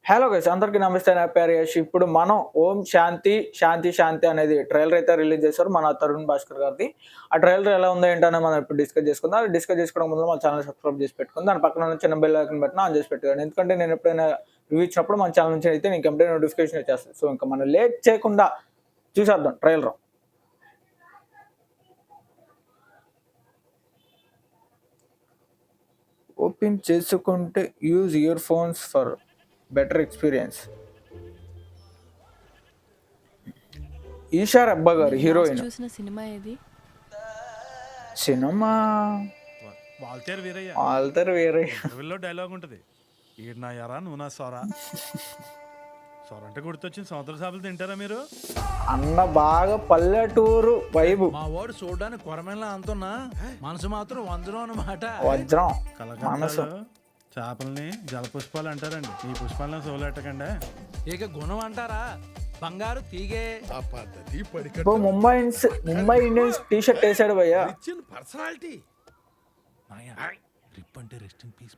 Hello guys, అందరికీ నమస్తే. నా పేరు యష్. ఇప్పుడు మనం ఓం శాంతి శాంతి శాంతి అనేది ట్రైలర్ అయితే రిలీజ్ చేశారు మన తరుణ్ భాస్కర్ గారిది. ఆ ట్రైలర్ ఎలా ఉందో ఏంటనే మనం ఇప్పుడు డిస్కస్ చేసుకుందాం. అది డిస్కస్ చేసుకోవడం ముందు మన ఛానల్ సబ్స్క్రైబ్ చేసి పెట్టుకుందాం. దాని పక్కన ఉన్న చిన్న బెల్ ఐకాన్ బటన్ ఆన్ చేసి పెట్టుకోండి. ఎందుకంటే నేను ఎప్పుడైనా రివ్యూ ఇచ్చినప్పుడు మన ఛానల్ నుంచి అయితే నీకు ఎప్పుడైనా నోటిఫికేషన్ వచ్చేస్తుంది. సో ఇంకా మనం లేట్ చేయకుండా చూసేద్దాం ట్రైలర్. ఓపెన్ చేసుకుంటే use earphones for better experience. Eesha Rebba గారు హీరోయిన్. చూసిన సినిమా ఏది? సినిమా వాల్తేరు వీరయ్య. ఆల్తర్ వేరే ఇంటర్వ్యూలో డైలాగ్ ఉంటుంది, ఈడు నా ఎరా నువ్వు నా సొర. సొర అంటే గుర్తొచ్చింది, సముద్ర చేపలు తింటారా మీరు? అన్న బాగా పల్లెటూరు వైబు. మా వాడు చూడడానికి కొరమేలా అంటున్నా, మనసు మాత్రం వందరం అన్నమాట. వజ్రం మనసు. కలకత్తాలో చేపల్ని జలపుష్పాలు అంటారండి. ఈ పుష్పాలను సోలెట్టకండి. ఇక గుణం అంటారా, బంగారు తీగే. ఆ పద్ధతి ఇప్పుడు ముంబై ఇండియన్స్ టీ షర్ట్ వేసాడు భయ్యా. పర్సనాలిటీ రిప్ అంటే రెస్ట్ ఇన్ పీస్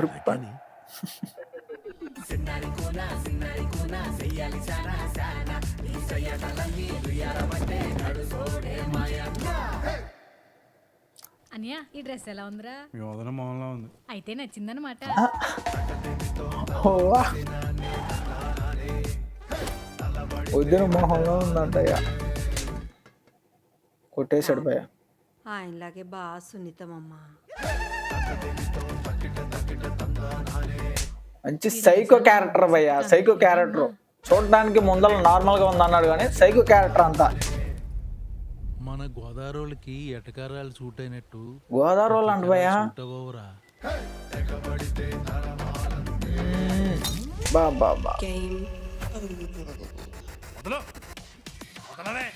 రిప్ అని. అనియా, ఈ డ్రెస్ ఎలా ఉందిరా? మీ వదన మొహంలో ఉంది. అయితే నచ్చిందనమాట. వదిన మొహంలో ఉందంట ఇక. కొట్టేశాడు భయ్య. ఆయనలాగే బాగా సున్నితమమ్మా. మంచి సైకో క్యారెక్టర్ భయ్య. సైకో క్యారెక్టర్ చూడడానికి ముందర నార్మల్ గా ఉంది అన్నాడు కానీ సైకో క్యారెక్టర్ అంతా. మన గోదావరికి ఎటకారాలు సూట్ అయినట్టు గోదావరి వాళ్ళు అంట భయ్య. సూట్ అవ్వవురా. బాబా వదలు, వదలనే.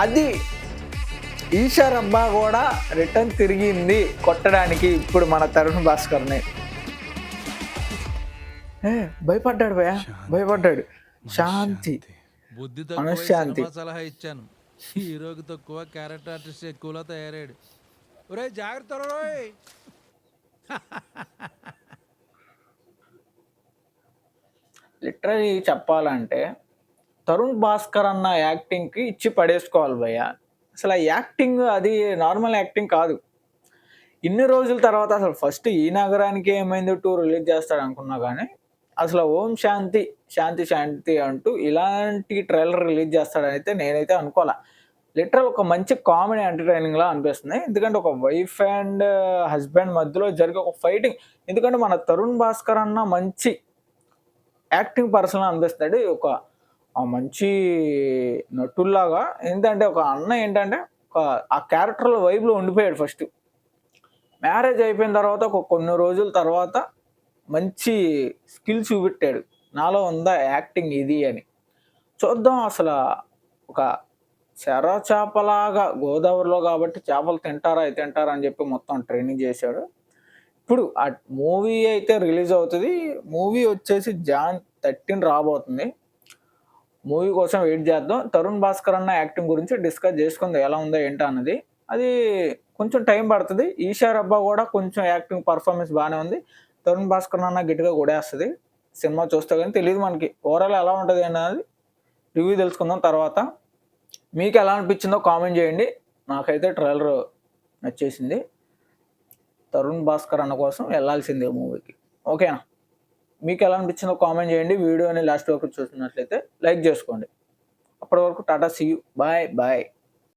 అది ఈషా రబ్బా కూడా రిటర్న్ తిరిగింది కొట్టడానికి ఇప్పుడు మన తరుణ్ భాస్కర్ని. భయపడ్డాడు భయ, భయపడ్డాడు. శాంతి, బుద్ధి మనశ్శాంతి. తక్కువ సలహా ఇచ్చాను. హీరోకి తక్కువ, క్యారెక్టర్ ఆర్టిస్ట్ ఎక్కువలో తయారాడు. ఒరే జాగ్రత్త రోయ్. లిటరలీ చెప్పాలంటే తరుణ్ భాస్కర్ అన్న యాక్టింగ్కి ఇచ్చి పడేసుకోవాలి భయ్య. అసలు ఆ యాక్టింగ్ అది నార్మల్ యాక్టింగ్ కాదు. ఇన్ని రోజుల తర్వాత అసలు ఫస్ట్ ఈ నగరానికి ఏమైందో టూ రిలీజ్ చేస్తాడు అనుకున్నా కానీ అసలు ఓం శాంతి శాంతి శాంతి అంటూ ఇలాంటి ట్రైలర్ రిలీజ్ చేస్తాడైతే నేనైతే అనుకోలే. లిటరల్ ఒక మంచి కామెడీ ఎంటర్టైనింగ్ లా అనిపిస్తుంది. ఎందుకంటే ఒక వైఫ్ అండ్ హస్బెండ్ మధ్యలో జరిగే ఒక ఫైటింగ్. ఎందుకంటే మన తరుణ్ భాస్కర్ అన్న మంచి యాక్టింగ్ పర్సన్ అనిపిస్తాడు. ఒక మంచి నటుల్లాగా. ఏంటంటే ఒక అన్న ఏంటంటే ఒక ఆ క్యారెక్టర్లో వైబ్లో ఉండిపోయాడు. ఫస్ట్ మ్యారేజ్ అయిపోయిన తర్వాత ఒక కొన్ని రోజుల తర్వాత మంచి స్కిల్ చూపెట్టాడు, నాలో ఉందా యాక్టింగ్ ఇది అని. చూద్దాం. అసలు ఒక చెర చేపలాగా గోదావరిలో కాబట్టి చేపలు తింటారా అని చెప్పి మొత్తం ట్రైనింగ్ చేశాడు. ఇప్పుడు ఆ మూవీ అయితే రిలీజ్ అవుతుంది. మూవీ వచ్చేసి Jan 13 రాబోతుంది. మూవీ కోసం వెయిట్ చేద్దాం. తరుణ్ భాస్కర్ అన్న యాక్టింగ్ గురించి డిస్కస్ చేసుకుందాం, ఎలా ఉందో ఏంటో అన్నది. అది కొంచెం టైం పడుతుంది. ఈషా రబ్బా కూడా కొంచెం యాక్టింగ్ పర్ఫార్మెన్స్ బాగానే ఉంది. తరుణ్ భాస్కర్ అన్న గట్టిగా కూడా వస్తుంది. సినిమా చూస్తే కానీ తెలియదు మనకి ఓవరాల్ ఎలా ఉంటుంది అన్నది. రివ్యూ తెలుసుకుందాం తర్వాత. మీకు ఎలా అనిపించిందో కామెంట్ చేయండి. నాకైతే ట్రైలర్ నచ్చేసింది. తరుణ్ భాస్కర్ అన్న కోసం వెళ్ళాల్సిందే మూవీకి. ఓకేనా? మీకు ఎలా అనిపించిందో కామెంట్ చేయండి. వీడియోని లాస్ట్ వరకు చూస్తున్నట్లయితే లైక్ చేసుకోండి. అప్పటి వరకు టాటా, సీ యూ, బాయ్ బాయ్.